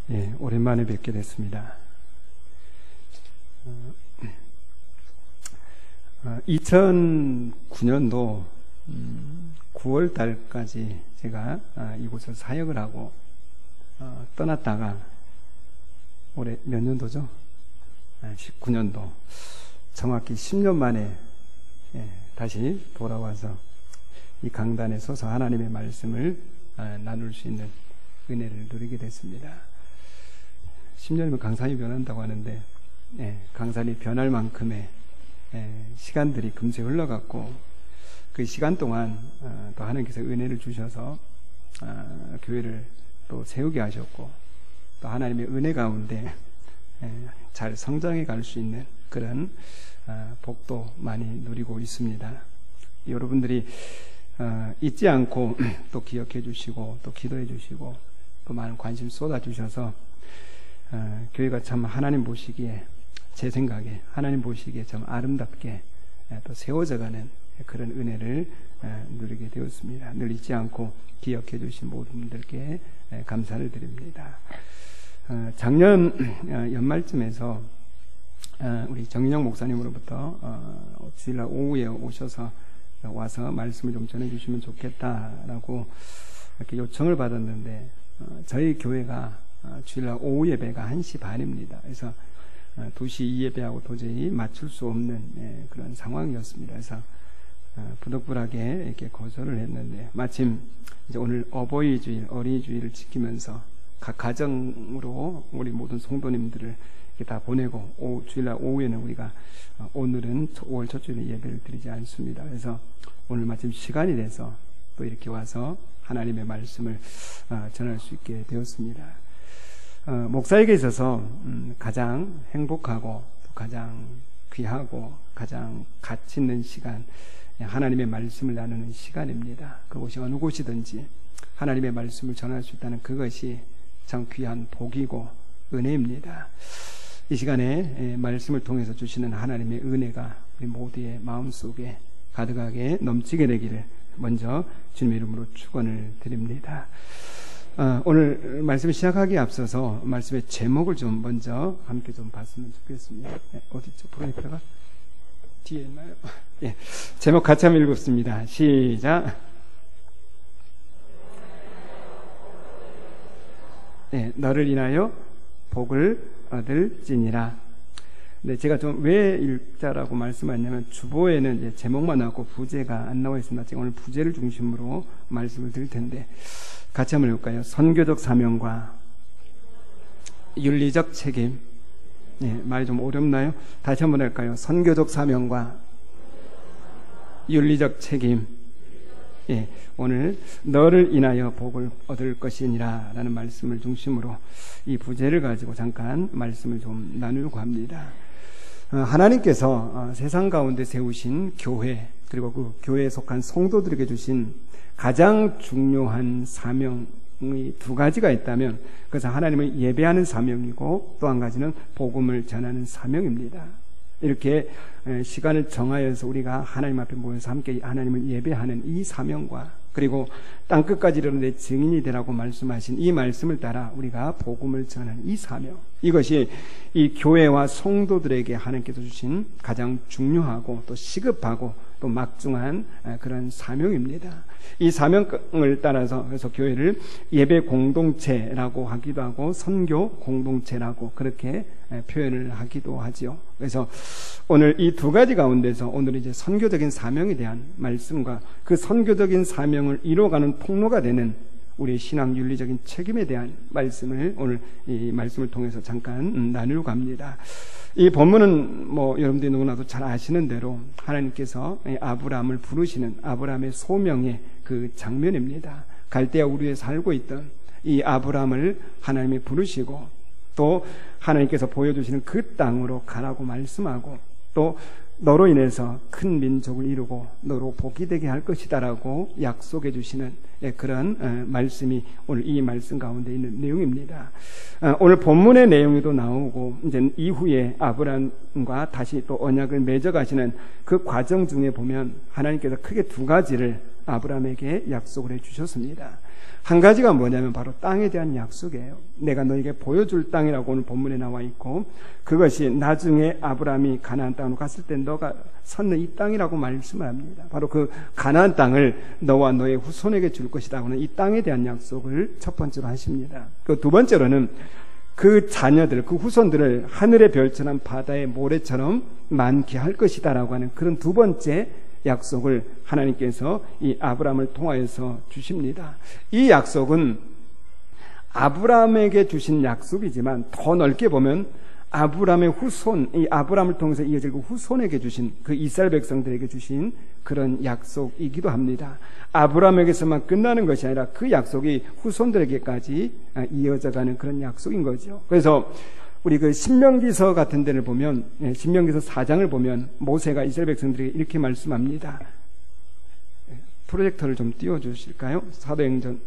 예, 오랜만에 뵙게 됐습니다. 2009년도 9월 달까지 제가 이곳을 사역을 하고 떠났다가 올해 몇 년도죠? 19년도 정확히 10년 만에 다시 돌아와서 이 강단에 서서 하나님의 말씀을 나눌 수 있는 은혜를 누리게 됐습니다. 10년이면 강산이 변한다고 하는데 강산이 변할 만큼의 시간들이 금세 흘러갔고, 그 시간 동안 또 하나님께서 은혜를 주셔서 교회를 또 세우게 하셨고, 또 하나님의 은혜 가운데 잘 성장해 갈 수 있는 그런 복도 많이 누리고 있습니다. 여러분들이 잊지 않고 또 기억해 주시고 또 기도해 주시고 또 많은 관심 쏟아 주셔서 교회가 참 하나님 보시기에, 제 생각에 하나님 보시기에 참 아름답게 또 세워져가는 그런 은혜를 누리게 되었습니다. 늘 잊지 않고 기억해 주신 모든 분들께 감사를 드립니다. 작년 연말쯤에서 우리 정인영 목사님으로부터 주일날 오후에 오셔서 와서 말씀을 좀 전해주시면 좋겠다라고 이렇게 요청을 받았는데, 저희 교회가 주일날 오후 예배가 1시 반입니다. 그래서 2시 2예배하고 도저히 맞출 수 없는 그런 상황이었습니다. 그래서 부득불하게 이렇게 거절을 했는데, 마침 이제 오늘 어버이주일, 어린이주일을 지키면서 각 가정으로 우리 모든 성도님들을 이렇게 다 보내고 주일날 오후에는 우리가 오늘은 5월 첫 주일에 예배를 드리지 않습니다. 그래서 오늘 마침 시간이 돼서 또 이렇게 와서 하나님의 말씀을 전할 수 있게 되었습니다. 목사에게 있어서 가장 행복하고 또 가장 귀하고 가장 가치 있는 시간, 하나님의 말씀을 나누는 시간입니다. 그곳이 어느 곳이든지 하나님의 말씀을 전할 수 있다는 그것이 참 귀한 복이고 은혜입니다. 이 시간에 말씀을 통해서 주시는 하나님의 은혜가 우리 모두의 마음속에 가득하게 넘치게 되기를 먼저 주님의 이름으로 축원을 드립니다. 오늘 말씀을 시작하기에 앞서서 말씀의 제목을 좀 먼저 함께 좀 봤으면 좋겠습니다. 어디 있죠? 프로젝터가 뒤에 있나요? 예, 제목 같이 한번 읽었습니다. 시작. 네, 너를 인하여 복을 얻을지니라. 네, 제가 좀 왜 읽자라고 말씀하냐면 주보에는 이제 제목만 나왔고 부제가 안 나와 있습니다. 제가 오늘 부제를 중심으로 말씀을 드릴 텐데 같이 한번 읽을까요? 선교적 사명과 윤리적 책임. 네, 말이 좀 어렵나요? 다시 한번 할까요? 선교적 사명과 윤리적 책임. 예, 오늘 너를 인하여 복을 얻을 것이니라 라는 말씀을 중심으로 이 부제를 가지고 잠깐 말씀을 좀 나누려고 합니다. 하나님께서 세상 가운데 세우신 교회, 그리고 그 교회에 속한 성도들에게 주신 가장 중요한 사명이 두 가지가 있다면 그것은 하나님을 예배하는 사명이고 또 한 가지는 복음을 전하는 사명입니다. 이렇게 시간을 정하여서 우리가 하나님 앞에 모여서 함께 하나님을 예배하는 이 사명과, 그리고 땅끝까지 이르는데 증인이 되라고 말씀하신 이 말씀을 따라 우리가 복음을 전하는 이 사명, 이것이 이 교회와 성도들에게 하나님께서 주신 가장 중요하고 또 시급하고 또 막중한 그런 사명입니다. 이 사명을 따라서 그래서 교회를 예배 공동체라고 하기도 하고 선교 공동체라고 그렇게 표현을 하기도 하지요. 그래서 오늘 이 두 가지 가운데서 오늘은 이제 선교적인 사명에 대한 말씀과 그 선교적인 사명을 이루어가는 통로가 되는 우리의 신앙 윤리적인 책임에 대한 말씀을 오늘 이 말씀을 통해서 잠깐 나누려고 합니다. 이 본문은 여러분들이 누구나도 잘 아시는 대로 하나님께서 아브라함을 부르시는 아브라함의 소명의 그 장면입니다. 갈대아 우르에 살고 있던 이 아브라함을 하나님이 부르시고 또 하나님께서 보여주시는 그 땅으로 가라고 말씀하고 또 너로 인해서 큰 민족을 이루고 너로 복이 되게 할 것이다라고 약속해 주시는 그런 말씀이 오늘 이 말씀 가운데 있는 내용입니다. 오늘 본문의 내용에도 나오고 이제 이후에 아브라함과 다시 또 언약을 맺어가시는 그 과정 중에 보면 하나님께서 크게 두 가지를 아브라함에게 약속을 해 주셨습니다. 한 가지가 뭐냐면 바로 땅에 대한 약속이에요. 내가 너에게 보여줄 땅이라고 오늘 본문에 나와 있고, 그것이 나중에 아브라함이 가나안 땅으로 갔을 때 너가 섰는 이 땅이라고 말씀을 합니다. 바로 그 가나안 땅을 너와 너의 후손에게 줄 것이라고는 이 땅에 대한 약속을 첫 번째로 하십니다. 그 두 번째로는 그 자녀들, 그 후손들을 하늘의 별처럼 바다의 모래처럼 많게 할 것이다라고 하는 그런 두 번째 약속을 하나님께서 이 아브라함을 통하여서 주십니다. 이 약속은 아브라함에게 주신 약속이지만 더 넓게 보면 아브라함의 후손, 이 아브라함을 통해서 이어질 그 후손에게 주신, 그 이스라엘 백성들에게 주신 그런 약속이기도 합니다. 아브라함에게서만 끝나는 것이 아니라 그 약속이 후손들에게까지 이어져가는 그런 약속인 거죠. 그래서 우리 그 신명기서 같은 데를 보면, 신명기서 4장을 보면 모세가 이스라엘 백성들에게 이렇게 말씀합니다. 프로젝터를 좀 띄워주실까요? 사도행전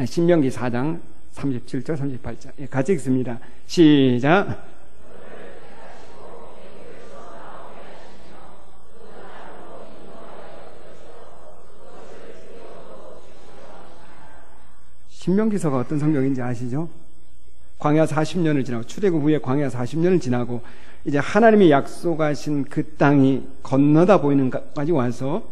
신명기 4장 37절 38절 같이 읽습니다. 시작. 신명기서가 어떤 성경인지 아시죠? 광야 40년을 지나고, 출애굽 후에 광야 40년을 지나고 이제 하나님이 약속하신 그 땅이 건너다 보이는 까지 와서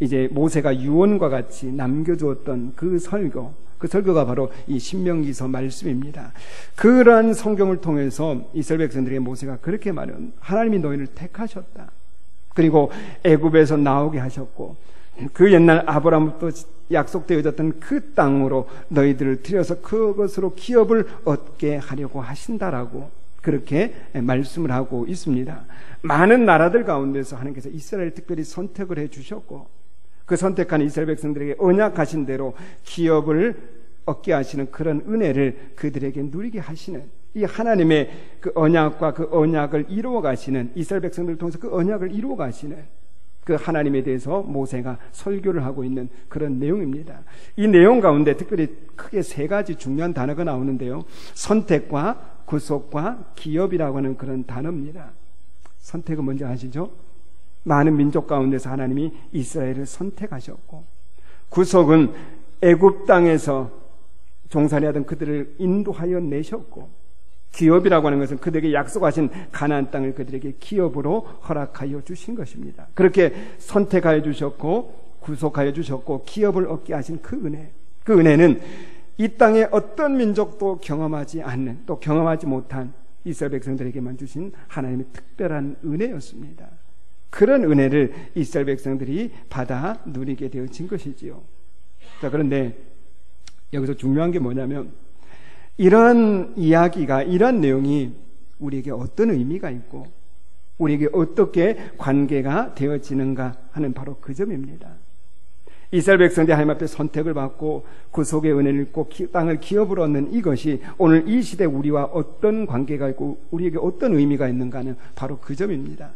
이제 모세가 유언과 같이 남겨주었던 그 설교가 바로 이 신명기서 말씀입니다. 그러한 성경을 통해서 이스라엘 백성들에게 모세가 그렇게 말해요. 하나님이 너희를 택하셨다. 그리고 애굽에서 나오게 하셨고, 그 옛날 아브라함부터 약속되어졌던 그 땅으로 너희들을 들여서 그것으로 기업을 얻게 하려고 하신다라고 그렇게 말씀을 하고 있습니다. 많은 나라들 가운데서 하나님께서 이스라엘을 특별히 선택을 해주셨고, 그 선택한 이스라엘 백성들에게 언약하신 대로 기업을 얻게 하시는 그런 은혜를 그들에게 누리게 하시는, 이 하나님의 그 언약과 그 언약을 이루어 가시는, 이스라엘 백성들을 통해서 그 언약을 이루어 가시는 그 하나님에 대해서 모세가 설교를 하고 있는 그런 내용입니다. 이 내용 가운데 특별히 크게 세 가지 중요한 단어가 나오는데요. 선택과 구속과 기업이라고 하는 그런 단어입니다. 선택은 뭔지 아시죠? 많은 민족 가운데서 하나님이 이스라엘을 선택하셨고, 구속은 애굽 땅에서 종살이 하던 그들을 인도하여 내셨고, 기업이라고 하는 것은 그들에게 약속하신 가나안 땅을 그들에게 기업으로 허락하여 주신 것입니다. 그렇게 선택하여 주셨고 구속하여 주셨고 기업을 얻게 하신 그 은혜, 그 은혜는 이 땅에 어떤 민족도 경험하지 않는, 또 경험하지 못한 이스라엘 백성들에게만 주신 하나님의 특별한 은혜였습니다. 그런 은혜를 이스라엘 백성들이 받아 누리게 되어진 것이지요. 자, 그런데 여기서 중요한 게 뭐냐면, 이런 이야기가, 이런 내용이 우리에게 어떤 의미가 있고 우리에게 어떻게 관계가 되어지는가 하는 바로 그 점입니다. 이스라엘 백성들이 하나님 앞에 선택을 받고 구속의 은혜를 입고 땅을 기업으로 얻는 이것이 오늘 이 시대 우리와 어떤 관계가 있고 우리에게 어떤 의미가 있는가는 바로 그 점입니다.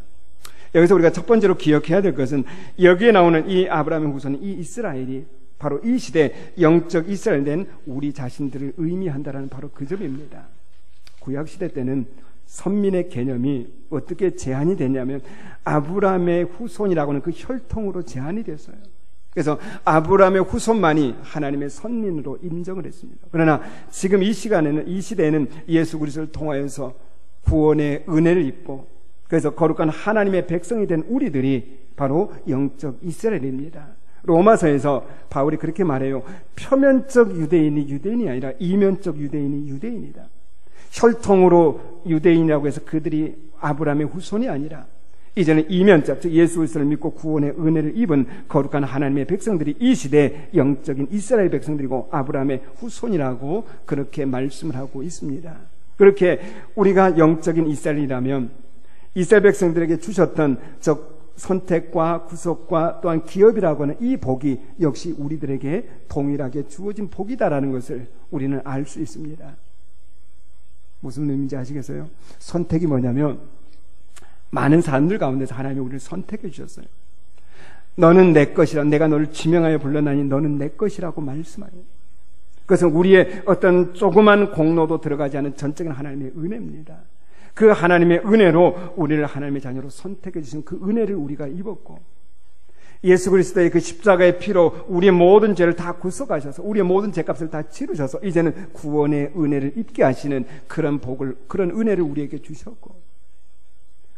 여기서 우리가 첫 번째로 기억해야 될 것은, 여기에 나오는 이 아브라함의 후손, 이 이스라엘이 바로 이 시대 영적 이스라엘 된 우리 자신들을 의미한다라는 바로 그 점입니다. 구약시대 때는 선민의 개념이 어떻게 제한이 됐냐면 아브라함의 후손이라고 하는 그 혈통으로 제한이 됐어요. 그래서 아브라함의 후손만이 하나님의 선민으로 인정을 했습니다. 그러나 지금 이 시간에는, 이 시대에는 예수 그리스도를 통하여서 구원의 은혜를 입고, 그래서 거룩한 하나님의 백성이 된 우리들이 바로 영적 이스라엘입니다. 로마서에서 바울이 그렇게 말해요. 표면적 유대인이 유대인이 아니라 이면적 유대인이 유대인이다. 혈통으로 유대인이라고 해서 그들이 아브라함의 후손이 아니라 이제는 이면적, 즉 예수 그리스도를 믿고 구원의 은혜를 입은 거룩한 하나님의 백성들이 이 시대 영적인 이스라엘 백성들이고 아브라함의 후손이라고 그렇게 말씀을 하고 있습니다. 그렇게 우리가 영적인 이스라엘이라면 이스라엘 백성들에게 주셨던 선택과 구속과 또한 기업이라고 하는 이 복이 역시 우리들에게 동일하게 주어진 복이다라는 것을 우리는 알 수 있습니다. 무슨 의미인지 아시겠어요? 선택이 뭐냐면, 많은 사람들 가운데서 하나님이 우리를 선택해 주셨어요. 너는 내 것이라, 내가 너를 지명하여 불러나니 너는 내 것이라고 말씀하여. 그것은 우리의 어떤 조그만 공로도 들어가지 않은 전적인 하나님의 은혜입니다. 그 하나님의 은혜로 우리를 하나님의 자녀로 선택해 주신 그 은혜를 우리가 입었고, 예수 그리스도의 그 십자가의 피로 우리의 모든 죄를 다 구속하셔서 우리의 모든 죄값을 다 치르셔서 이제는 구원의 은혜를 입게 하시는 그런 복을, 그런 은혜를 우리에게 주셨고,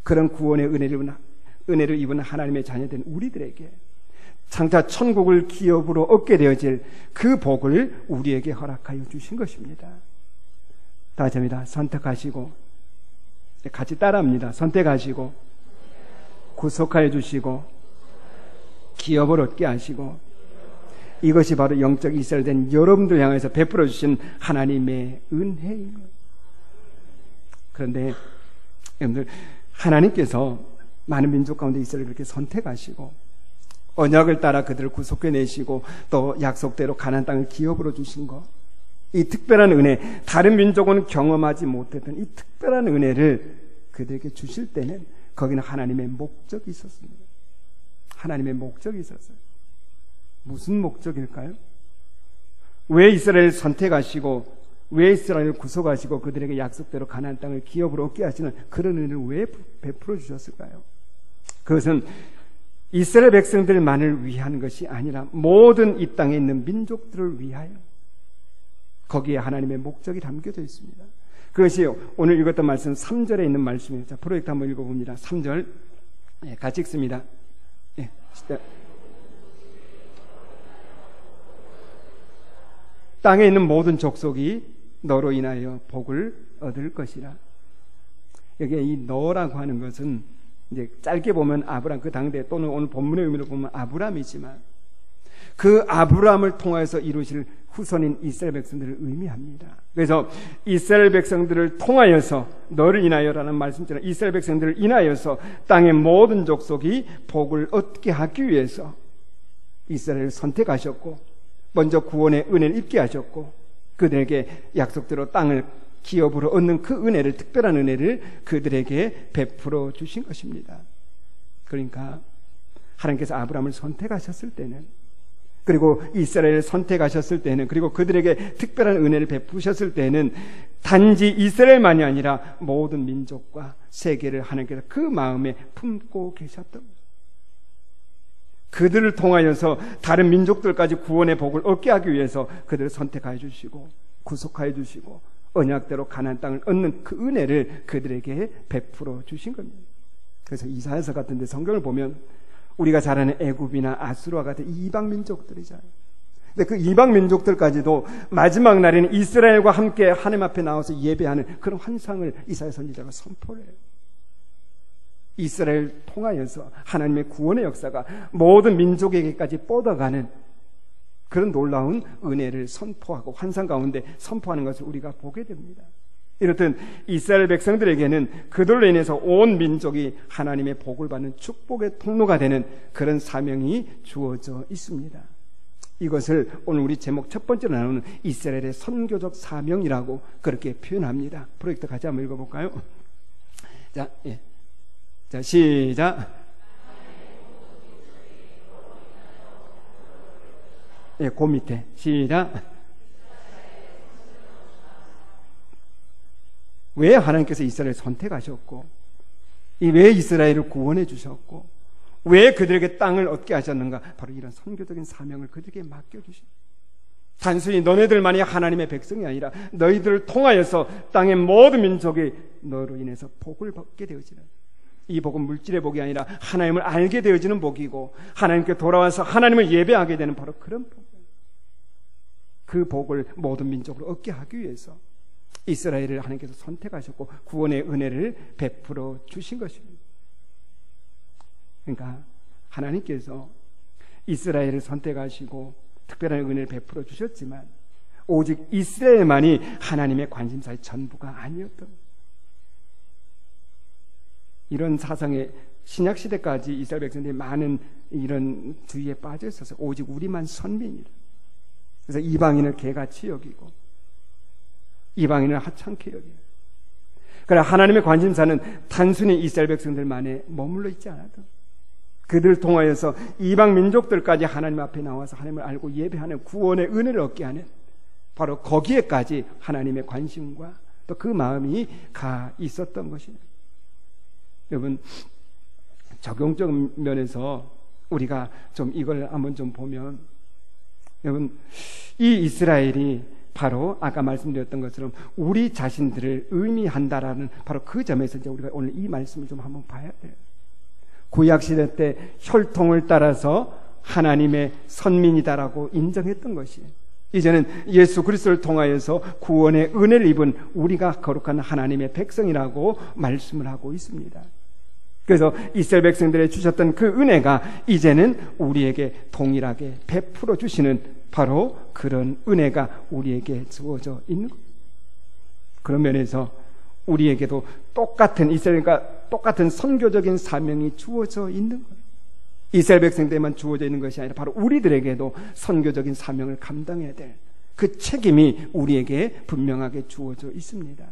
그런 구원의 은혜를 입은 하나님의 자녀된 우리들에게 장차 천국을 기업으로 얻게 되어질 그 복을 우리에게 허락하여 주신 것입니다. 다시 합니다. 선택하시고, 같이 따라합니다. 선택하시고, 구속하여 주시고, 기업을 얻게 하시고, 이것이 바로 영적 이스라엘 된 여러분들 향해서 베풀어 주신 하나님의 은혜입니다. 그런데 여러분들, 하나님께서 많은 민족 가운데 이스라엘을 그렇게 선택하시고 언약을 따라 그들을 구속해내시고 또 약속대로 가나안 땅을 기업으로 주신 것, 이 특별한 은혜, 다른 민족은 경험하지 못했던 이 특별한 은혜를 그들에게 주실 때는 거기는 하나님의 목적이 있었습니다. 하나님의 목적이 있었어요. 무슨 목적일까요? 왜 이스라엘을 선택하시고 왜 이스라엘을 구속하시고 그들에게 약속대로 가나안 땅을 기업으로 얻게 하시는 그런 은혜를 왜 베풀어 주셨을까요? 그것은 이스라엘 백성들만을 위한 것이 아니라 모든 이 땅에 있는 민족들을 위하여, 거기에 하나님의 목적이 담겨져 있습니다. 그것이 오늘 읽었던 말씀 3절에 있는 말씀입니다. 프로젝트 한번 읽어봅니다. 3절 같이 읽습니다. 땅에 있는 모든 족속이 너로 인하여 복을 얻을 것이라. 여기에 이 너라고 하는 것은 이제 짧게 보면 아브람, 그 당대 또는 오늘 본문의 의미로 보면 아브람이지만 그 아브람을 통하여서 이루실 후손인 이스라엘 백성들을 의미합니다. 그래서 이스라엘 백성들을 통하여서 너를 인하여라는 말씀처럼 이스라엘 백성들을 인하여서 땅의 모든 족속이 복을 얻게 하기 위해서 이스라엘을 선택하셨고 먼저 구원의 은혜를 입게 하셨고 그들에게 약속대로 땅을 기업으로 얻는 그 은혜를, 특별한 은혜를 그들에게 베풀어 주신 것입니다. 그러니까 하나님께서 아브라함을 선택하셨을 때는, 그리고 이스라엘을 선택하셨을 때는, 그리고 그들에게 특별한 은혜를 베푸셨을 때는 단지 이스라엘만이 아니라 모든 민족과 세계를 하나님께서 그 마음에 품고 계셨던 거예요. 그들을 통하여서 다른 민족들까지 구원의 복을 얻게 하기 위해서 그들을 선택하여 주시고 구속하여 주시고 언약대로 가나안 땅을 얻는 그 은혜를 그들에게 베풀어 주신 겁니다. 그래서 이사야서 같은 데 성경을 보면 우리가 잘 아는 애굽이나 아수르와 같은 이방 민족들이잖아요. 근데 그 이방 민족들까지도 마지막 날에는 이스라엘과 함께 하나님 앞에 나와서 예배하는 그런 환상을 이사야 선지자가 선포를 해요. 이스라엘 통하여서 하나님의 구원의 역사가 모든 민족에게까지 뻗어가는 그런 놀라운 은혜를 선포하고 환상 가운데 선포하는 것을 우리가 보게 됩니다. 이렇듯 이스라엘 백성들에게는 그들로 인해서 온 민족이 하나님의 복을 받는 축복의 통로가 되는 그런 사명이 주어져 있습니다. 이것을 오늘 우리 제목 첫 번째로 나누는 이스라엘의 선교적 사명이라고 그렇게 표현합니다. 프로젝트 같이 한번 읽어볼까요? 자, 시작. 그 밑에 시작. 왜 하나님께서 이스라엘을 선택하셨고, 왜 이스라엘을 구원해 주셨고, 왜 그들에게 땅을 얻게 하셨는가? 바로 이런 선교적인 사명을 그들에게 맡겨주십니다. 단순히 너네들만이 하나님의 백성이 아니라 너희들을 통하여서 땅의 모든 민족이 너로 인해서 복을 받게 되어지는, 이 복은 물질의 복이 아니라 하나님을 알게 되어지는 복이고 하나님께 돌아와서 하나님을 예배하게 되는 바로 그런 복, 그 복을 모든 민족으로 얻게 하기 위해서 이스라엘을 하나님께서 선택하셨고 구원의 은혜를 베풀어 주신 것입니다. 그러니까 하나님께서 이스라엘을 선택하시고 특별한 은혜를 베풀어 주셨지만 오직 이스라엘만이 하나님의 관심사의 전부가 아니었던, 이런 사상에 신약시대까지 이스라엘 백성들이 많은 이런 주의에 빠져 있어서 오직 우리만 선민이라, 그래서 이방인을 개같이 여기고 이방인을 하찮게 여기고, 그러나 하나님의 관심사는 단순히 이스라엘 백성들만에 머물러 있지 않아도 그들을 통하여서 이방 민족들까지 하나님 앞에 나와서 하나님을 알고 예배하는 구원의 은혜를 얻게 하는, 바로 거기에까지 하나님의 관심과 또 그 마음이 가 있었던 것입니다. 여러분, 적용적 면에서 우리가 좀 이걸 한번 좀 보면, 여러분, 이 이스라엘이 바로 아까 말씀드렸던 것처럼 우리 자신들을 의미한다라는 바로 그 점에서 이제 우리가 오늘 이 말씀을 좀 한번 봐야 돼요. 구약시대 때 혈통을 따라서 하나님의 선민이다라고 인정했던 것이, 이제는 예수 그리스도를 통하여서 구원의 은혜를 입은 우리가 거룩한 하나님의 백성이라고 말씀을 하고 있습니다. 그래서 이스라엘 백성들에 주셨던 그 은혜가 이제는 우리에게 동일하게 베풀어 주시는 바로 그런 은혜가 우리에게 주어져 있는 것. 그런 면에서 우리에게도 똑같은 이스라엘과 똑같은 선교적인 사명이 주어져 있는 것. 이스라엘 백성들에만 주어져 있는 것이 아니라 바로 우리들에게도 선교적인 사명을 감당해야 될 그 책임이 우리에게 분명하게 주어져 있습니다.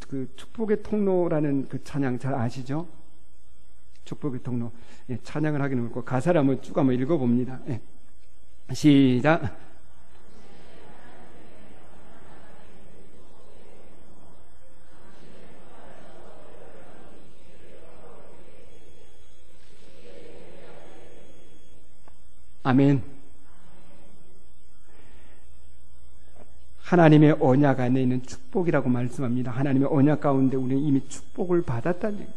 그 축복의 통로라는 그 찬양 잘 아시죠? 축복의 통로. 예, 찬양을 하기는 그렇고 가사를 한번 쭉 한번 읽어봅니다. 예. 시작. 아멘. 하나님의 언약 안에 있는 축복이라고 말씀합니다. 하나님의 언약 가운데 우리는 이미 축복을 받았다는 얘기예요.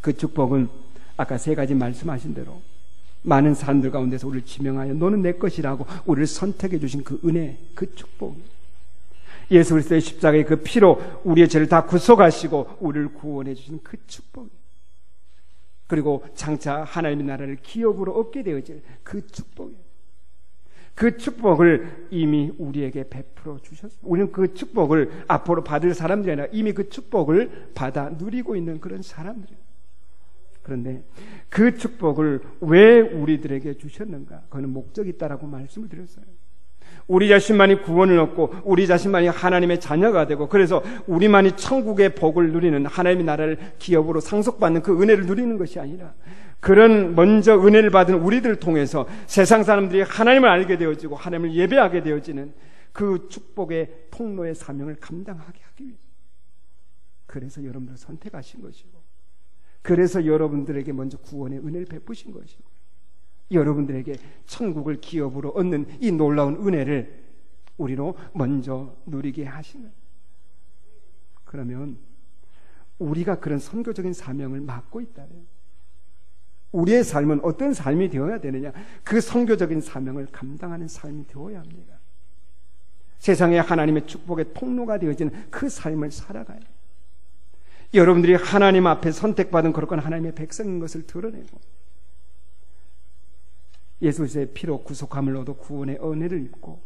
그 축복은 아까 세 가지 말씀하신 대로 많은 사람들 가운데서 우리를 지명하여 너는 내 것이라고 우리를 선택해 주신 그 은혜, 그 축복, 예수 그리스도의 십자가의 그 피로 우리의 죄를 다 구속하시고 우리를 구원해 주신 그 축복, 그리고 장차 하나님의 나라를 기업으로 얻게 되어질 그 축복이에요. 그 축복을 이미 우리에게 베풀어 주셨습니다. 우리는 그 축복을 앞으로 받을 사람들이 아니라 이미 그 축복을 받아 누리고 있는 그런 사람들이에요. 그런데 그 축복을 왜 우리들에게 주셨는가? 그거는 목적이 있다라고 말씀을 드렸어요. 우리 자신만이 구원을 얻고 우리 자신만이 하나님의 자녀가 되고 그래서 우리만이 천국의 복을 누리는 하나님의 나라를 기업으로 상속받는 그 은혜를 누리는 것이 아니라 그런 먼저 은혜를 받은 우리들을 통해서 세상 사람들이 하나님을 알게 되어지고 하나님을 예배하게 되어지는 그 축복의 통로의 사명을 감당하게 하기 위해, 그래서 여러분들을 선택하신 것이고, 그래서 여러분들에게 먼저 구원의 은혜를 베푸신 것이고, 여러분들에게 천국을 기업으로 얻는 이 놀라운 은혜를 우리로 먼저 누리게 하신 거예요. 그러면 우리가 그런 선교적인 사명을 맡고 있다면 우리의 삶은 어떤 삶이 되어야 되느냐? 그 선교적인 사명을 감당하는 삶이 되어야 합니다. 세상에 하나님의 축복의 통로가 되어지는 그 삶을 살아가요. 여러분들이 하나님 앞에 선택받은 거룩한 하나님의 백성인 것을 드러내고 예수 그리스도의 피로 구속함을 얻어 구원의 은혜를 입고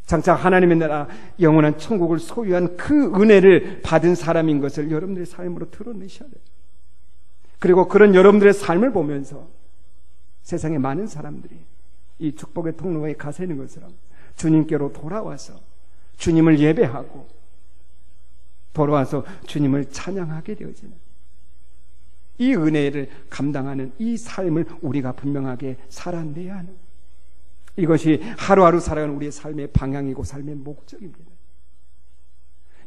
장차 하나님의 나라 영원한 천국을 소유한 그 은혜를 받은 사람인 것을 여러분들의 삶으로 드러내셔야 돼요. 그리고 그런 여러분들의 삶을 보면서 세상의 많은 사람들이 이 축복의 통로에 가서 있는 것처럼 주님께로 돌아와서 주님을 예배하고 돌아와서 주님을 찬양하게 되어지는 이 은혜를 감당하는 이 삶을 우리가 분명하게 살아내야 하는, 이것이 하루하루 살아가는 우리의 삶의 방향이고 삶의 목적입니다.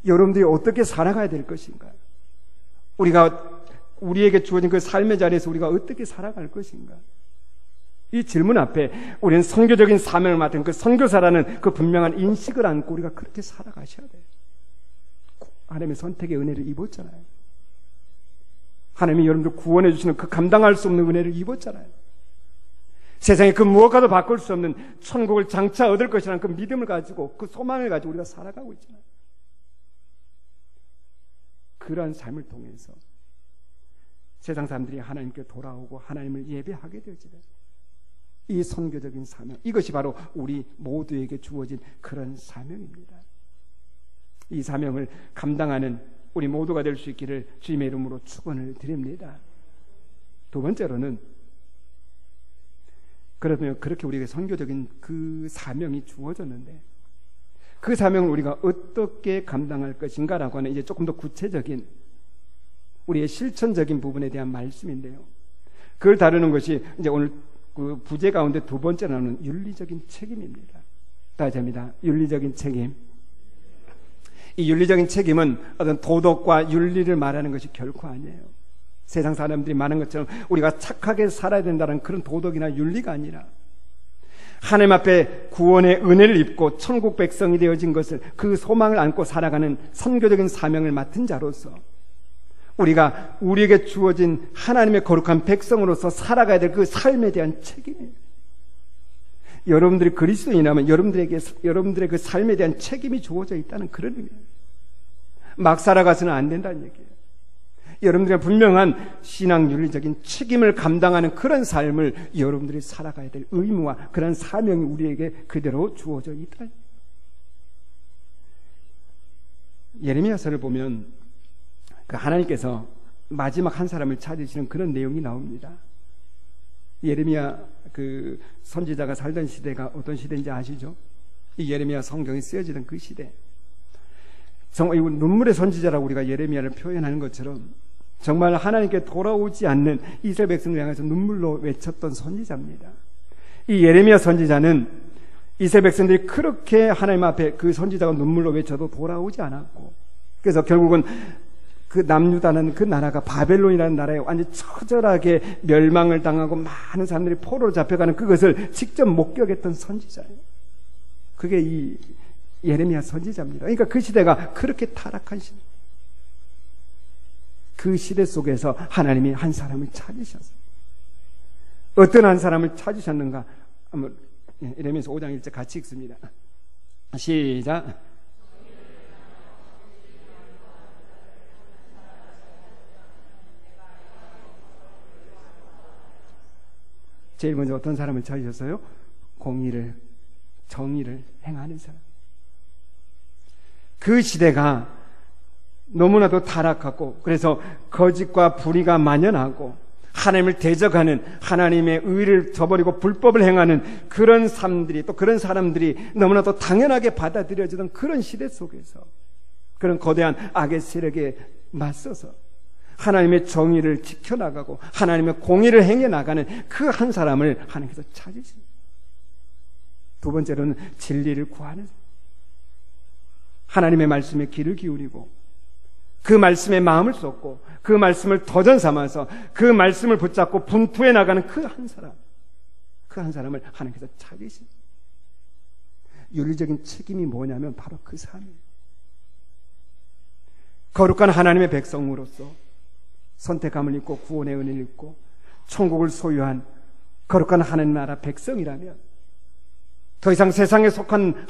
여러분들이 어떻게 살아가야 될 것인가? 우리에게 주어진 그 삶의 자리에서 우리가 어떻게 살아갈 것인가? 이 질문 앞에 우리는 선교적인 사명을 맡은 그 선교사라는 그 분명한 인식을 안고 우리가 그렇게 살아가셔야 돼요. 하나님의 선택의 은혜를 입었잖아요. 하나님이 여러분들 구원해 주시는 그 감당할 수 없는 은혜를 입었잖아요. 세상에 그 무엇과도 바꿀 수 없는 천국을 장차 얻을 것이라는 그 믿음을 가지고 그 소망을 가지고 우리가 살아가고 있잖아요. 그러한 삶을 통해서 세상 사람들이 하나님께 돌아오고 하나님을 예배하게 되어지는 이 선교적인 사명, 이것이 바로 우리 모두에게 주어진 그런 사명입니다. 이 사명을 감당하는 우리 모두가 될 수 있기를 주님의 이름으로 축원을 드립니다. 두 번째로는, 그러면 그렇게 우리에게 선교적인 그 사명이 주어졌는데 그 사명을 우리가 어떻게 감당할 것인가라고 하는 이제 조금 더 구체적인 우리의 실천적인 부분에 대한 말씀인데요. 그걸 다루는 것이 이제 오늘 그 부제 가운데 두 번째 나오는 윤리적인 책임입니다. 다시 합니다. 윤리적인 책임. 이 윤리적인 책임은 어떤 도덕과 윤리를 말하는 것이 결코 아니에요. 세상 사람들이 말하는 것처럼 우리가 착하게 살아야 된다는 그런 도덕이나 윤리가 아니라 하나님 앞에 구원의 은혜를 입고 천국 백성이 되어진 것을, 그 소망을 안고 살아가는 선교적인 사명을 맡은 자로서 우리가 우리에게 주어진 하나님의 거룩한 백성으로서 살아가야 될 그 삶에 대한 책임이에요. 여러분들이 그리스도인이라면 여러분들의 그 삶에 대한 책임이 주어져 있다는 그런 의미예요. 막 살아가서는 안 된다는 얘기예요. 여러분들의 분명한 신앙 윤리적인 책임을 감당하는 그런 삶을 여러분들이 살아가야 될 의무와 그런 사명이 우리에게 그대로 주어져 있다. 예레미야서를 보면 그 하나님께서 마지막 한 사람을 찾으시는 그런 내용이 나옵니다. 예레미야 그 선지자가 살던 시대가 어떤 시대인지 아시죠? 이 예레미야 성경이 쓰여지던 그 시대. 정말 이거 눈물의 선지자라고 우리가 예레미야를 표현하는 것처럼 정말 하나님께 돌아오지 않는 이스라엘 백성을 향해서 눈물로 외쳤던 선지자입니다. 이 예레미야 선지자는 이스라엘 백성들이 그렇게 하나님 앞에 그 선지자가 눈물로 외쳐도 돌아오지 않았고, 그래서 결국은 그 남유다는 그 나라가 바벨론이라는 나라에 완전히 처절하게 멸망을 당하고 많은 사람들이 포로로 잡혀가는 그것을 직접 목격했던 선지자예요. 그게 이 예레미야 선지자입니다. 그러니까 그 시대가 그렇게 타락한 시대, 그 시대 속에서 하나님이 한 사람을 찾으셨어요. 어떤 한 사람을 찾으셨는가? 한번 예레미야서 5장 1절 같이 읽습니다. 시작. 제일 먼저 어떤 사람을 찾으셨어요? 공의를, 정의를 행하는 사람. 그 시대가 너무나도 타락하고, 그래서 거짓과 불의가 만연하고 하나님을 대적하는, 하나님의 의를 저버리고 불법을 행하는 그런 사람들이, 또 그런 사람들이 너무나도 당연하게 받아들여지던 그런 시대 속에서, 그런 거대한 악의 세력에 맞서서 하나님의 정의를 지켜나가고 하나님의 공의를 행해나가는 그 한 사람을 하나님께서 찾으십니다. 두 번째로는 진리를 구하는, 하나님의 말씀에 귀를 기울이고 그 말씀에 마음을 쏟고 그 말씀을 도전 삼아서 그 말씀을 붙잡고 분투해 나가는 그 한 사람, 그 한 사람을 하나님께서 찾으십니다. 윤리적인 책임이 뭐냐면 바로 그 삶이에요. 거룩한 하나님의 백성으로서 선택함을 입고 구원의 은혜를 입고 천국을 소유한 거룩한 하나님 나라 백성이라면, 더 이상 세상에 속한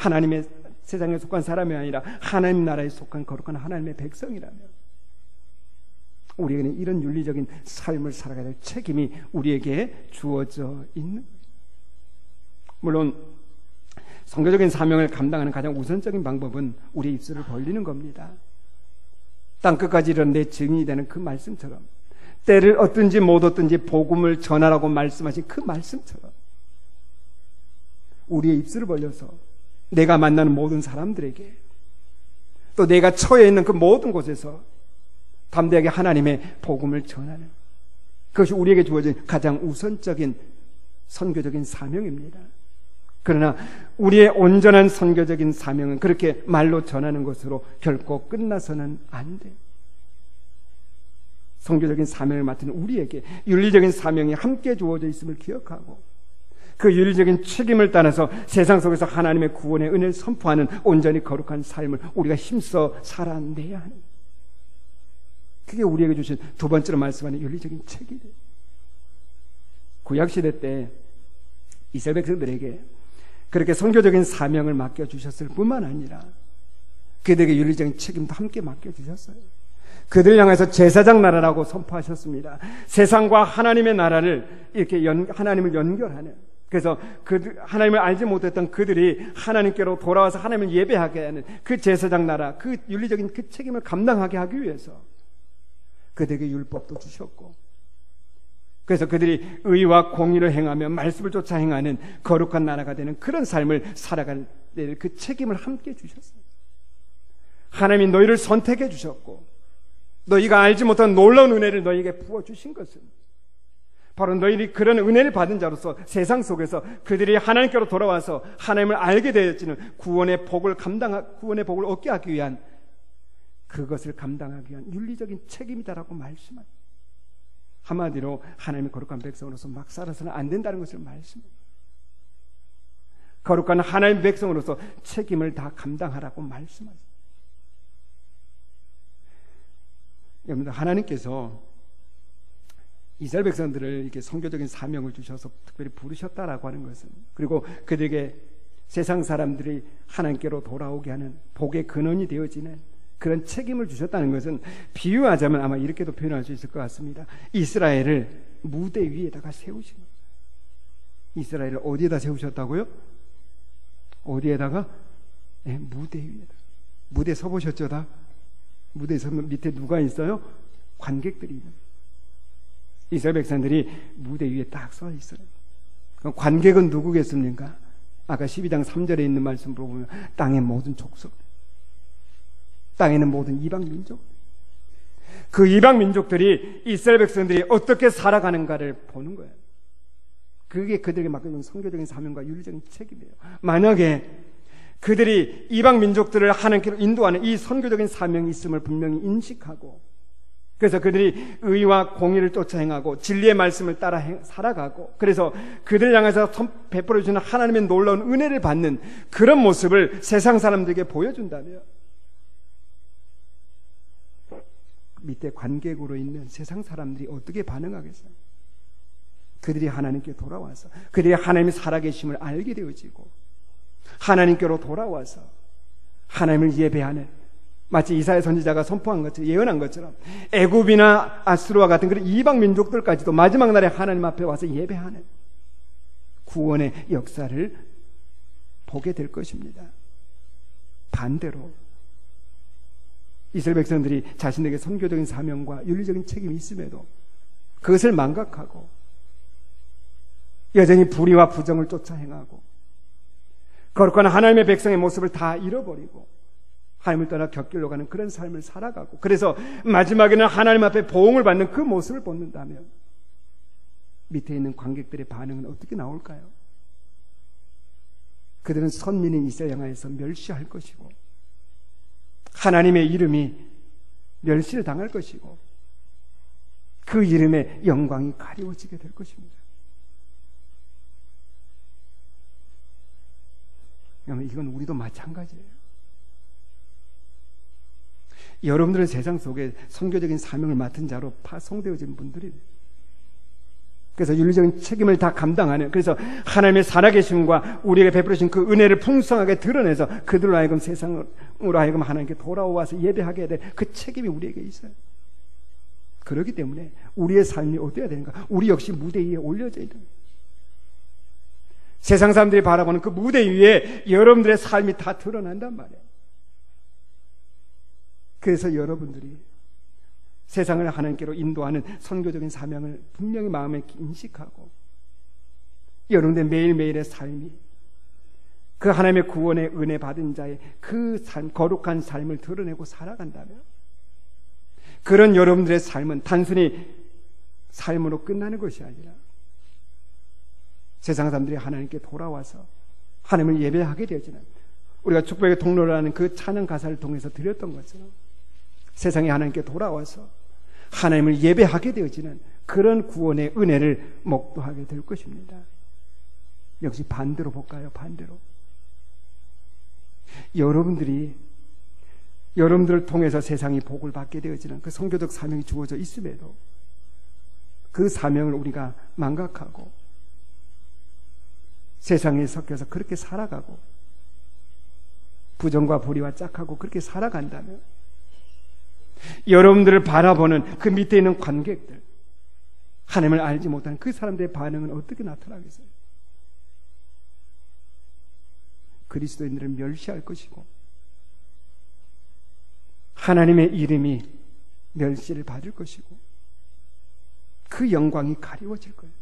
세상에 속한 사람이 아니라 하나님 나라에 속한 거룩한 하나님의 백성이라면 우리에게는 이런 윤리적인 삶을 살아가야 될 책임이 우리에게 주어져 있는, 물론 선교적인 사명을 감당하는 가장 우선적인 방법은 우리의 입술을 벌리는 겁니다. 땅끝까지 이런 내 증인이 되는 그 말씀처럼, 때를 얻든지 못 얻든지 복음을 전하라고 말씀하신 그 말씀처럼 우리의 입술을 벌려서 내가 만나는 모든 사람들에게, 또 내가 처해 있는 그 모든 곳에서 담대하게 하나님의 복음을 전하는, 그것이 우리에게 주어진 가장 우선적인 선교적인 사명입니다. 그러나 우리의 온전한 선교적인 사명은 그렇게 말로 전하는 것으로 결코 끝나서는 안 돼. 선교적인 사명을 맡은 우리에게 윤리적인 사명이 함께 주어져 있음을 기억하고 그 윤리적인 책임을 따라서 세상 속에서 하나님의 구원의 은혜를 선포하는 온전히 거룩한 삶을 우리가 힘써 살아내야 하는, 그게 우리에게 주신 두 번째로 말씀하는 윤리적인 책임이에요. 구약시대 때 이스라엘 백성들에게 그렇게 선교적인 사명을 맡겨주셨을 뿐만 아니라 그들에게 윤리적인 책임도 함께 맡겨주셨어요. 그들을 향해서 제사장 나라라고 선포하셨습니다. 세상과 하나님의 나라를 이렇게 하나님을 연결하는, 그래서 하나님을 알지 못했던 그들이 하나님께로 돌아와서 하나님을 예배하게 하는 그 제사장 나라, 그 윤리적인 그 책임을 감당하게 하기 위해서 그들에게 율법도 주셨고, 그래서 그들이 의와 공의를 행하며 말씀을 쫓아 행하는 거룩한 나라가 되는 그런 삶을 살아갈 그 책임을 함께 주셨어요. 하나님이 너희를 선택해 주셨고 너희가 알지 못한 놀라운 은혜를 너희에게 부어주신 것은 바로 너희들이 그런 은혜를 받은 자로서 세상 속에서 그들이 하나님께로 돌아와서 하나님을 알게 되어지는 구원의 복을 얻게 하기 위한, 그것을 감당하기 위한 윤리적인 책임이다라고 말씀합니다. 한마디로 하나님의 거룩한 백성으로서 막 살아서는 안 된다는 것을 말씀합니다. 거룩한 하나님의 백성으로서 책임을 다 감당하라고 말씀하십니다. 여러분들, 하나님께서 이스라엘 백성들을 이렇게 선교적인 사명을 주셔서 특별히 부르셨다라고 하는 것은, 그리고 그들에게 세상 사람들이 하나님께로 돌아오게 하는 복의 근원이 되어지는 그런 책임을 주셨다는 것은, 비유하자면 아마 이렇게도 표현할 수 있을 것 같습니다. 이스라엘을 무대 위에다가 세우신 거예요. 이스라엘을 어디에다 세우셨다고요? 어디에다가? 네, 무대 위에다. 무대 서보셨죠? 다? 무대에 서면 밑에 누가 있어요? 관객들이 있는 거예요. 이스라엘 백성들이 무대 위에 딱 서 있어요. 그럼 관객은 누구겠습니까? 아까 12장 3절에 있는 말씀으로 보면 땅의 모든 족속, 땅에는 모든 이방 민족, 그 이방 민족들이 이스라엘 백성들이 어떻게 살아가는가를 보는 거예요. 그게 그들에게 맡겨진 선교적인 사명과 윤리적인 책임이에요. 만약에 그들이 이방 민족들을 하나님께로 인도하는 이 선교적인 사명이 있음을 분명히 인식하고, 그래서 그들이 의와 공의를 쫓아 행하고 진리의 말씀을 따라 살아가고, 그래서 그들을 향해서 베풀어 주시는 하나님의 놀라운 은혜를 받는 그런 모습을 세상 사람들에게 보여준다면, 밑에 관객으로 있는 세상 사람들이 어떻게 반응하겠어요? 그들이 하나님께 돌아와서 그들이 하나님의 살아계심을 알게 되어지고, 하나님께로 돌아와서 하나님을 예배하는, 마치 이사야 선지자가 선포한 것처럼, 예언한 것처럼 애굽이나 아수르와 같은 그런 이방 민족들까지도 마지막 날에 하나님 앞에 와서 예배하는 구원의 역사를 보게 될 것입니다. 반대로 이스라엘 백성들이 자신에게 선교적인 사명과 윤리적인 책임이 있음에도 그것을 망각하고 여전히 불의와 부정을 쫓아 행하고 거룩한 하나님의 백성의 모습을 다 잃어버리고 하나님을 떠나 곁길로 가는 그런 삶을 살아가고, 그래서 마지막에는 하나님 앞에 보응을 받는 그 모습을 본다면 밑에 있는 관객들의 반응은 어떻게 나올까요? 그들은 선민인 이스라엘 향하여서 멸시할 것이고, 하나님의 이름이 멸시를 당할 것이고, 그 이름의 영광이 가리워지게 될 것입니다. 여러분, 이건 우리도 마찬가지예요. 여러분들은 세상 속에 선교적인 사명을 맡은 자로 파송되어진 분들이에요. 그래서 윤리적인 책임을 다 감당하는, 그래서 하나님의 살아계심과 우리에게 베풀으신 그 은혜를 풍성하게 드러내서 그들로 하여금 세상으로 하여금 하나님께 돌아와서 예배하게 될 그 책임이 우리에게 있어요. 그렇기 때문에 우리의 삶이 어때야 되는가? 우리 역시 무대 위에 올려져야 돼요. 세상 사람들이 바라보는 그 무대 위에 여러분들의 삶이 다 드러난단 말이에요. 그래서 여러분들이 세상을 하나님께로 인도하는 선교적인 사명을 분명히 마음에 인식하고, 여러분들의 매일매일의 삶이 그 하나님의 구원의 은혜 받은 자의 그 삶, 거룩한 삶을 드러내고 살아간다면, 그런 여러분들의 삶은 단순히 삶으로 끝나는 것이 아니라 세상 사람들이 하나님께 돌아와서 하나님을 예배하게 되어지는, 우리가 축복의 통로라는 그 찬양 가사를 통해서 드렸던 것처럼 세상에 하나님께 돌아와서 하나님을 예배하게 되어지는 그런 구원의 은혜를 목도하게 될 것입니다. 역시 반대로 볼까요? 반대로 여러분들을 통해서 세상이 복을 받게 되어지는 그 선교적 사명이 주어져 있음에도 그 사명을 우리가 망각하고 세상에 섞여서 그렇게 살아가고 부정과 불의와 짝하고 그렇게 살아간다면, 여러분들을 바라보는 그 밑에 있는 관객들, 하나님을 알지 못하는 그 사람들의 반응은 어떻게 나타나겠어요? 그리스도인들을 멸시할 것이고 하나님의 이름이 멸시를 받을 것이고 그 영광이 가리워질 거예요.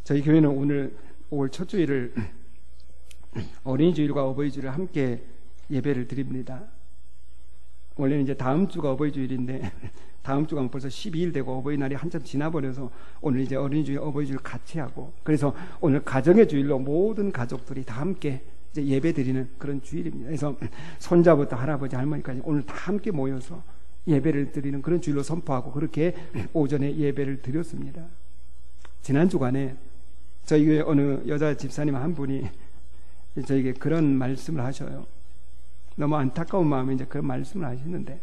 저희 교회는 오늘 5월 첫 주일을 어린이 주일과 어버이 주일을 함께 예배를 드립니다. 원래는 이제 다음 주가 어버이 주일인데 다음 주가 벌써 12일 되고 어버이날이 한참 지나버려서 오늘 이제 어린이 주일, 어버이 주일 같이 하고, 그래서 오늘 가정의 주일로 모든 가족들이 다 함께 이제 예배 드리는 그런 주일입니다. 그래서 손자부터 할아버지, 할머니까지 오늘 다 함께 모여서 예배를 드리는 그런 주일로 선포하고 그렇게 오전에 예배를 드렸습니다. 지난 주간에 저희 교회 어느 여자 집사님 한 분이 저에게 그런 말씀을 하셔요. 너무 안타까운 마음에 이제 그런 말씀을 하시는데,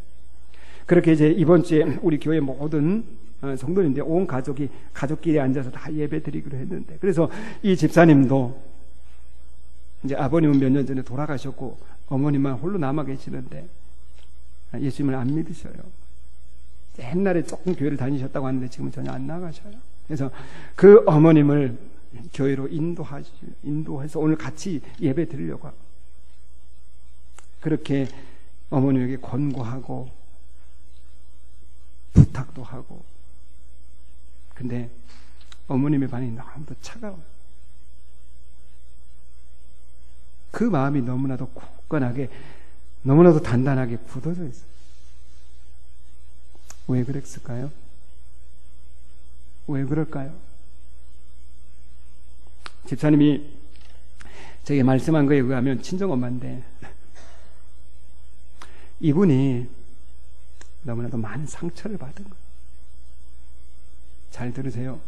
그렇게 이제 이번 주에 우리 교회 모든 성도님들 온 가족끼리 앉아서 다 예배 드리기로 했는데, 그래서 이 집사님도 이제 아버님은 몇 년 전에 돌아가셨고 어머님만 홀로 남아 계시는데 예수님을 안 믿으셔요. 옛날에 조금 교회를 다니셨다고 하는데 지금은 전혀 안 나가셔요. 그래서 그 어머님을 교회로 인도해서 오늘 같이 예배 드리려고 하고, 그렇게 어머님에게 권고하고 부탁도 하고, 근데 어머님의 반응이 너무도 차가워요. 그 마음이 너무나도 굳건하게, 너무나도 단단하게 굳어져 있어요. 왜 그랬을까요? 왜 그럴까요? 집사님이 제게 말씀한 거에 의하면 친정엄마인데, 이분이 너무나도 많은 상처를 받은 거예요. 잘 들으세요.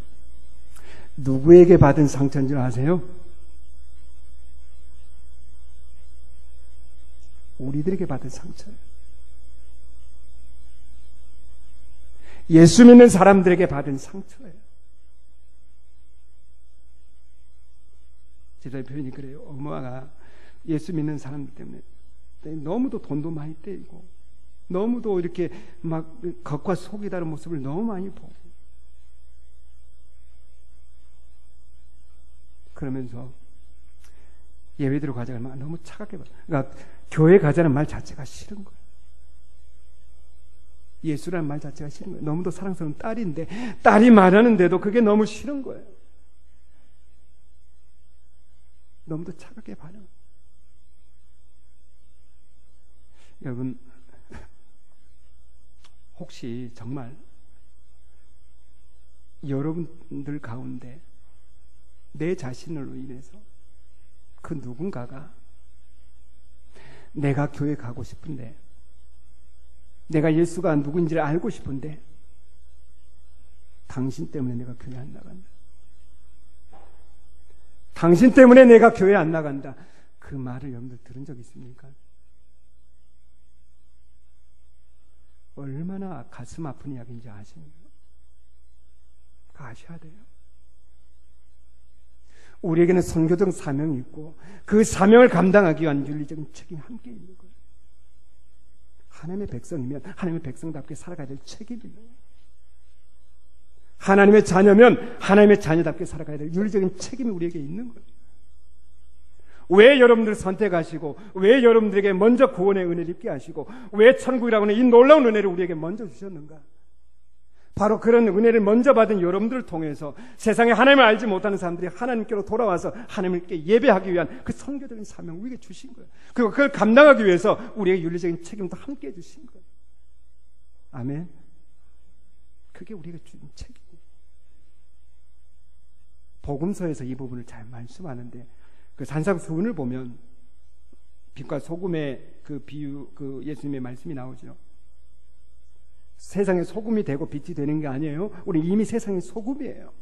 누구에게 받은 상처인 줄 아세요? 우리들에게 받은 상처예요. 예수 믿는 사람들에게 받은 상처예요. 제자의 표현이 그래요. 엄마가 예수 믿는 사람들 때문에 너무도 돈도 많이 떼이고, 너무도 이렇게 막 겉과 속이 다른 모습을 너무 많이 보고, 그러면서 예배드리러 가자고 하면 너무 차갑게 봐. 그러니까 교회 가자는 말 자체가 싫은 거예요. 예수라는 말 자체가 싫은 거예요. 너무도 사랑스러운 딸인데, 딸이 말하는데도 그게 너무 싫은 거예요. 너무도 차갑게 반응. 여러분, 혹시 정말 여러분들 가운데 내 자신으로 인해서 그 누군가가 내가 교회 가고 싶은데, 내가 예수가 누구인지를 알고 싶은데 당신 때문에 내가 교회 안 나간다, 당신 때문에 내가 교회 안 나간다, 그 말을 여러분들 들은 적 있습니까? 얼마나 가슴 아픈 이야기인지 아십니까? 아셔야 돼요. 우리에게는 선교적 사명이 있고, 그 사명을 감당하기 위한 윤리적인 책임이 함께 있는 거예요. 하나님의 백성이면 하나님의 백성답게 살아가야 될 책임이 있는 거예요. 하나님의 자녀면 하나님의 자녀답게 살아가야 될 윤리적인 책임이 우리에게 있는 거예요. 왜 여러분들 선택하시고, 왜 여러분들에게 먼저 구원의 은혜를 입게 하시고, 왜 천국이라고 하는 이 놀라운 은혜를 우리에게 먼저 주셨는가? 바로 그런 은혜를 먼저 받은 여러분들을 통해서 세상에 하나님을 알지 못하는 사람들이 하나님께로 돌아와서 하나님께 예배하기 위한 그 선교적인 사명을 우리에게 주신 거예요. 그리고 그걸 감당하기 위해서 우리에게 윤리적인 책임도 함께 해주신 거예요. 아멘. 그게 우리에게 주신 책임이에요. 복음서에서 이 부분을 잘 말씀하는데, 그 산상수훈을 보면 빛과 소금의 그 비유, 그 예수님의 말씀이 나오죠. 세상의 소금이 되고 빛이 되는 게 아니에요. 우리 이미 세상의 소금이에요.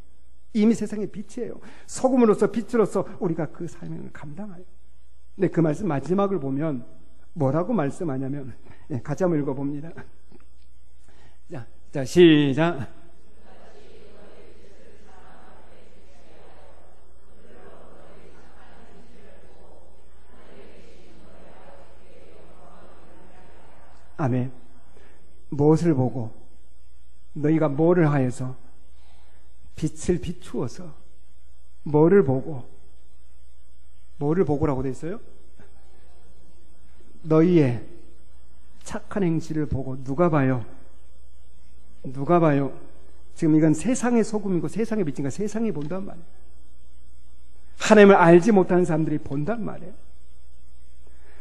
이미 세상의 빛이에요. 소금으로서 빛으로서 우리가 그 사명을 감당해요. 근데 그 말씀 마지막을 보면 뭐라고 말씀하냐면, 같이 한번 읽어봅니다. 자, 시작. 아멘. 무엇을 보고, 너희가 뭐를 하여서, 빛을 비추어서, 뭐를 보고라고 돼 있어요? 너희의 착한 행실을 보고. 누가 봐요? 지금 이건 세상의 소금이고 세상의 빛인가, 세상이 본단 말이에요. 하나님을 알지 못하는 사람들이 본단 말이에요.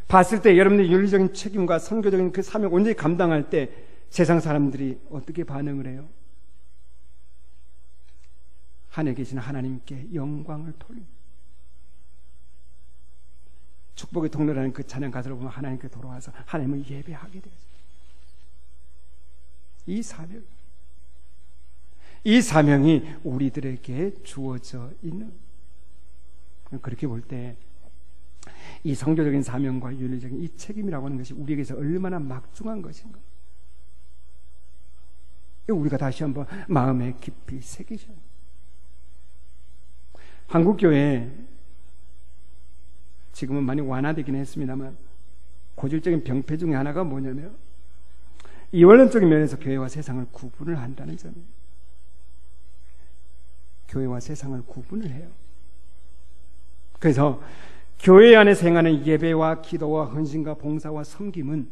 봤을 때 여러분들이 윤리적인 책임과 선교적인 그 사명 온전히 감당할 때 세상 사람들이 어떻게 반응을 해요? 하늘에 계신 하나님께 영광을 돌립니다. 축복의 통로라는 그 찬양 가사를 보면 하나님께 돌아와서 하나님을 예배하게 되죠. 이 사명이 우리들에게 주어져 있는, 그렇게 볼 때 이 성교적인 사명과 윤리적인 이 책임이라고 하는 것이 우리에게서 얼마나 막중한 것인가, 우리가 다시 한번 마음에 깊이 새기셔야 합니다. 한국교회 지금은 많이 완화되긴 했습니다만 고질적인 병폐 중에 하나가 뭐냐면 이원론적인 면에서 교회와 세상을 구분을 한다는 점이에요. 교회와 세상을 구분을 해요. 그래서 교회 안에서 행하는 예배와 기도와 헌신과 봉사와 섬김은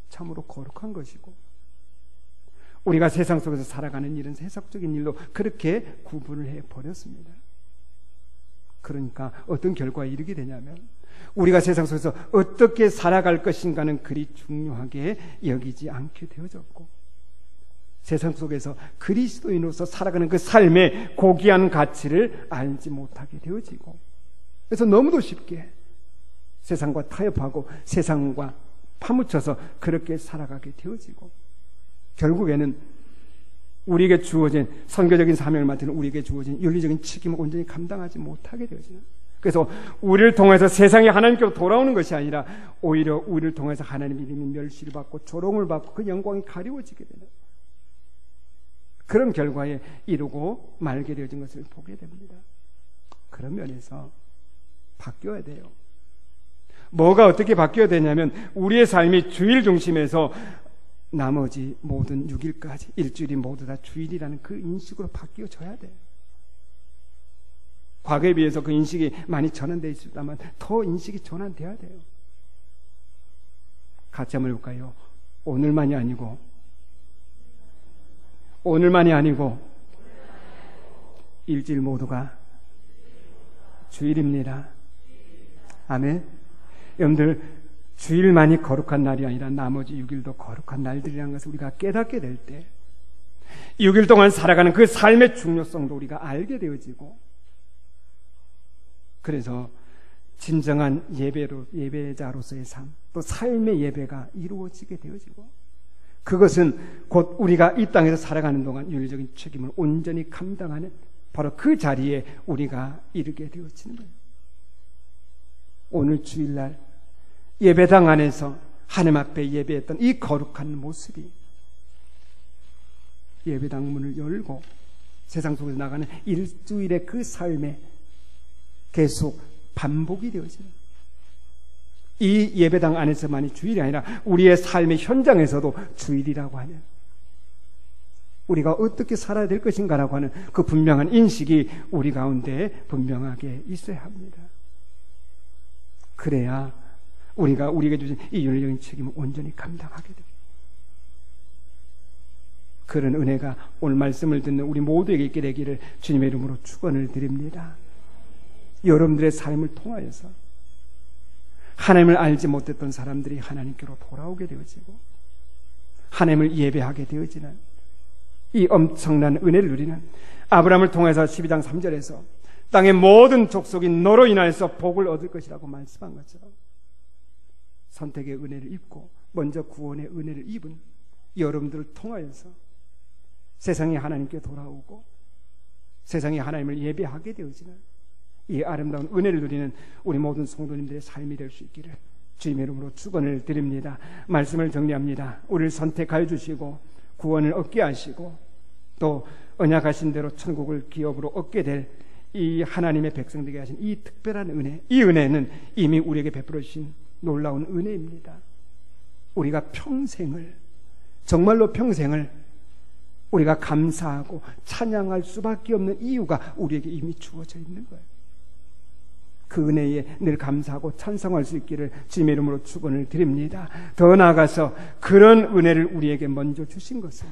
참으로 거룩한 것이고, 우리가 세상 속에서 살아가는 일은 세속적인 일로 그렇게 구분을 해버렸습니다. 그러니까 어떤 결과에 이르게 되냐면 우리가 세상 속에서 어떻게 살아갈 것인가는 그리 중요하게 여기지 않게 되어졌고, 세상 속에서 그리스도인으로서 살아가는 그 삶의 고귀한 가치를 알지 못하게 되어지고, 그래서 너무도 쉽게 세상과 타협하고 세상과 파묻혀서 그렇게 살아가게 되어지고, 결국에는 우리에게 주어진 선교적인 사명을 맡은 우리에게 주어진 윤리적인 책임을 온전히 감당하지 못하게 되어지는, 그래서 우리를 통해서 세상이 하나님께로 돌아오는 것이 아니라 오히려 우리를 통해서 하나님의 이름이 멸시를 받고 조롱을 받고 그 영광이 가리워지게 되는 그런 결과에 이르고 말게 되어진 것을 보게 됩니다. 그런 면에서 바뀌어야 돼요. 뭐가 어떻게 바뀌어야 되냐면 우리의 삶이 주일 중심에서 나머지 모든 6일까지 일주일이 모두 다 주일이라는 그 인식으로 바뀌어져야 돼요. 과거에 비해서 그 인식이 많이 전환되어 있습니다만 더 인식이 전환되어야 돼요. 같이 한번 해볼까요? 오늘만이 아니고 일주일 모두가 주일입니다. 아멘. 여러분들, 주일만이 거룩한 날이 아니라 나머지 6일도 거룩한 날들이라는 것을 우리가 깨닫게 될 때 6일 동안 살아가는 그 삶의 중요성도 우리가 알게 되어지고, 그래서 진정한 예배자로서의 삶, 또 삶의 예배가 이루어지게 되어지고, 그것은 곧 우리가 이 땅에서 살아가는 동안 윤리적인 책임을 온전히 감당하는 바로 그 자리에 우리가 이르게 되어지는 거예요. 오늘 주일날 예배당 안에서 하나님 앞에 예배했던 이 거룩한 모습이 예배당 문을 열고 세상 속에서 나가는 일주일의 그 삶에 계속 반복이 되어지는, 이 예배당 안에서만이 주일이 아니라 우리의 삶의 현장에서도 주일이라고 하는, 우리가 어떻게 살아야 될 것인가라고 하는 그 분명한 인식이 우리 가운데 분명하게 있어야 합니다. 그래야 우리가 우리에게 주신 이 윤리적인 책임을 온전히 감당하게 됩니다. 그런 은혜가 오늘 말씀을 듣는 우리 모두에게 있게 되기를 주님의 이름으로 축원을 드립니다. 여러분들의 삶을 통하여서 하나님을 알지 못했던 사람들이 하나님께로 돌아오게 되어지고 하나님을 예배하게 되어지는 이 엄청난 은혜를 누리는, 아브라함을 통해서 12장 3절에서 땅의 모든 족속이 너로 인하여서 복을 얻을 것이라고 말씀한 것처럼 선택의 은혜를 입고 먼저 구원의 은혜를 입은 여러분들을 통하여서 세상이 하나님께 돌아오고 세상이 하나님을 예배하게 되어지는 이 아름다운 은혜를 누리는 우리 모든 성도님들의 삶이 될 수 있기를 주님의 이름으로 축원을 드립니다. 말씀을 정리합니다. 우리를 선택하여 주시고 구원을 얻게 하시고 또 언약하신 대로 천국을 기업으로 얻게 될 이 하나님의 백성들에게 하신 이 특별한 은혜, 이 은혜는 이미 우리에게 베풀어 주신 놀라운 은혜입니다. 우리가 평생을, 정말로 평생을 우리가 감사하고 찬양할 수밖에 없는 이유가 우리에게 이미 주어져 있는 거예요. 그 은혜에 늘 감사하고 찬송할 수 있기를 주님의 이름으로 축원을 드립니다. 더 나아가서 그런 은혜를 우리에게 먼저 주신 것은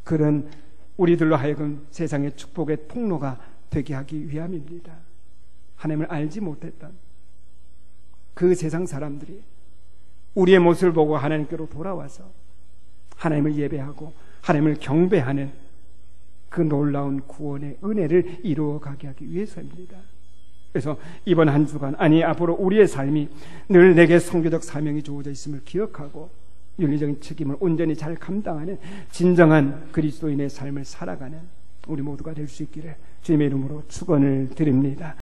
그런 우리들로 하여금 세상의 축복의 통로가 되게 하기 위함입니다. 하나님을 알지 못했던 그 세상 사람들이 우리의 모습을 보고 하나님께로 돌아와서 하나님을 예배하고 하나님을 경배하는 그 놀라운 구원의 은혜를 이루어가게 하기 위해서입니다. 그래서 이번 한 주간, 아니 앞으로 우리의 삶이 늘 내게 선교적 사명이 주어져 있음을 기억하고 윤리적인 책임을 온전히 잘 감당하는 진정한 그리스도인의 삶을 살아가는 우리 모두가 될 수 있기를 주님의 이름으로 축원을 드립니다.